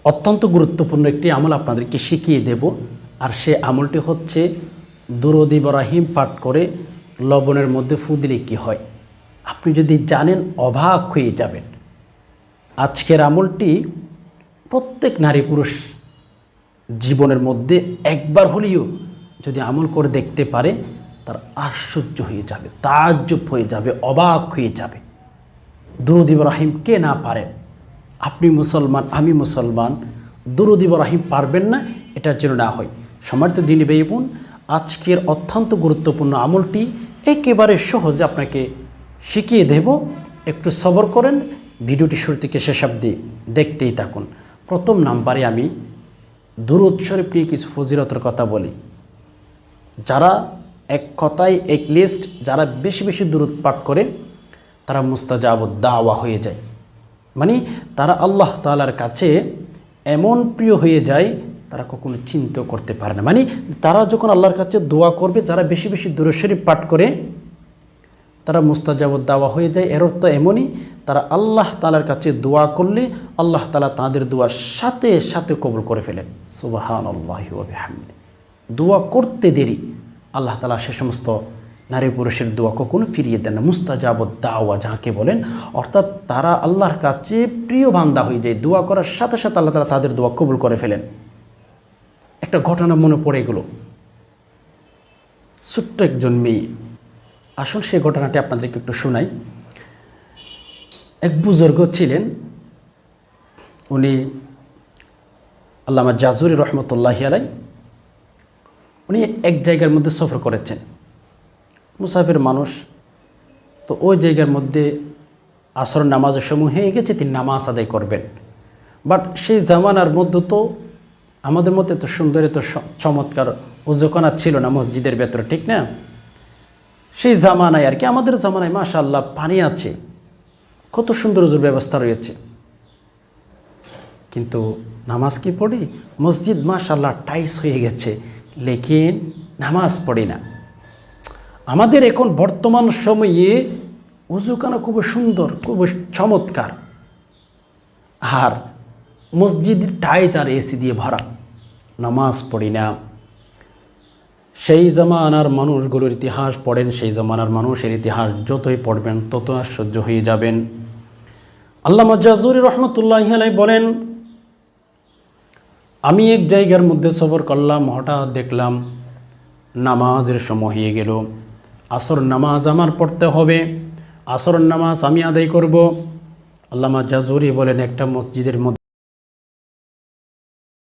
অত্যন্ত গুরুত্বপূর্ণ একটি আমল আপনাদেরকে শিখিয়ে দেব। আর সে আমলটি হচ্ছে দুরূদ ইব্রাহিম পাঠ করে লবণের মধ্যে ফু দিলে কী হয়। আপনি যদি জানেন অবাক হয়ে যাবেন। আজকের আমলটি প্রত্যেক নারী পুরুষ জীবনের মধ্যে একবার হলেও যদি আমল করে দেখতে পারে, তার আশ্চর্য হয়ে যাবে, তাজ্জব হয়ে যাবে, অবাক হয়ে যাবে। দুরূদ ইব্রাহিম কে না পারেন? আপনি মুসলমান, আমি মুসলমান, দুরূদ ইব্রাহিম পারবেন না এটার জন্য না হয়। সম্মানিত দিনী ভাই বোন, আজকের অত্যন্ত গুরুত্বপূর্ণ আমলটি একেবারে সহজে আপনাকে শিখিয়ে দেব। একটু সবর করেন, ভিডিওটি শুরু থেকে শেষ অবধি দেখতেই থাকুন। প্রথম নাম্বারে আমি দুরূদ শরীফ নিয়ে কিছু ফজিলতের কথা বলি। যারা এক কথায় এক লিস্ট, যারা বেশি বেশি দুরূদ পাঠ করে তারা মুস্তাজাবুদ দাওয়া হয়ে যায়। মানে তারা আল্লাহ তাআলার কাছে এমন প্রিয় হয়ে যায় তারা কখনো চিন্তাও করতে পারে না। মানে তারা যখন আল্লাহর কাছে দোয়া করবে, যারা বেশি বেশি দুরূদ শরীফ পাঠ করে তারা মুস্তাজাবুদ দাওয়া হয়ে যায়। এর অর্থ এমনই, তারা আল্লাহ তাআলার কাছে দোয়া করলে আল্লাহ তাআলা তাদের দোয়ার সাথে সাথে কবুল করে ফেলেন। সুবহানাল্লাহি ওয়া বিহামদিহি। দোয়া করতে দেরি আল্লাহ তাআলা সে সমস্ত নারী পুরুষের দোয়া কখনো ফিরিয়ে দেন না। মুস্তাজাবুদ দাওয়া যাকে বলেন, অর্থাৎ তারা আল্লাহর কাছে প্রিয় বান্দা হয়ে যায়। দোয়া করার সাথে সাথে আল্লাহ তাআলা তাদের দোয়া কবুল করে ফেলেন। একটা ঘটনা মনে পড়ে গেল। ছোট্ট একজন মেয়ে, আসুন সে ঘটনাটি আপনাদেরকে একটু শোনাই। এক বুজুর্গ ছিলেন, উনি আল্লামা জাজুরি রহমতুল্লাহি আলাইহি, উনি এক জায়গার মধ্যে সফর করেছেন, মুসাফির মানুষ। তো ওই জায়গার মধ্যে আসর নামাজের সময় হয়ে গেছে, তিনি নামাজ আদায় করবেন। বাট সেই জামানার মধ্যে তো আমাদের মধ্যে তো সুন্দর, তো চমৎকার উজুখানা ছিল না মসজিদের ভেতরে, ঠিক না? সেই জামানায় আর কি, আমাদের জামানায় মাশাআল্লাহ পানি আছে, কত সুন্দর উজুর ব্যবস্থা রয়েছে, কিন্তু নামাজ কি পড়ি? মসজিদ মাশাআল্লাহ টাইস হয়ে গেছে, লেকিন নামাজ পড়ি না। আমাদের এখন বর্তমান সময়ে উজুখানা খুব সুন্দর, খুব চমৎকার, আর মসজিদ টাইস আর এসি দিয়ে ভরা, নামাজ পড়ি না। সেই জামানার মানুষগুলোর ইতিহাস পড়েন, সেই জামানার মানুষের ইতিহাস যতই পড়বেন তত আশ্চর্য হয়ে যাবেন। আল্লামা জাজুরি রহমতুল্লাহি আলাইহি বলেন, আমি এক জায়গার মধ্যে সফর করলাম, হঠাৎ দেখলাম নামাজের সময় হয়ে গেল। আসর নামাজ আমার পড়তে হবে, আসর নামাজ আমি আদায় করব। আল্লামা জাজুরি বলেন, একটা মসজিদের মধ্যে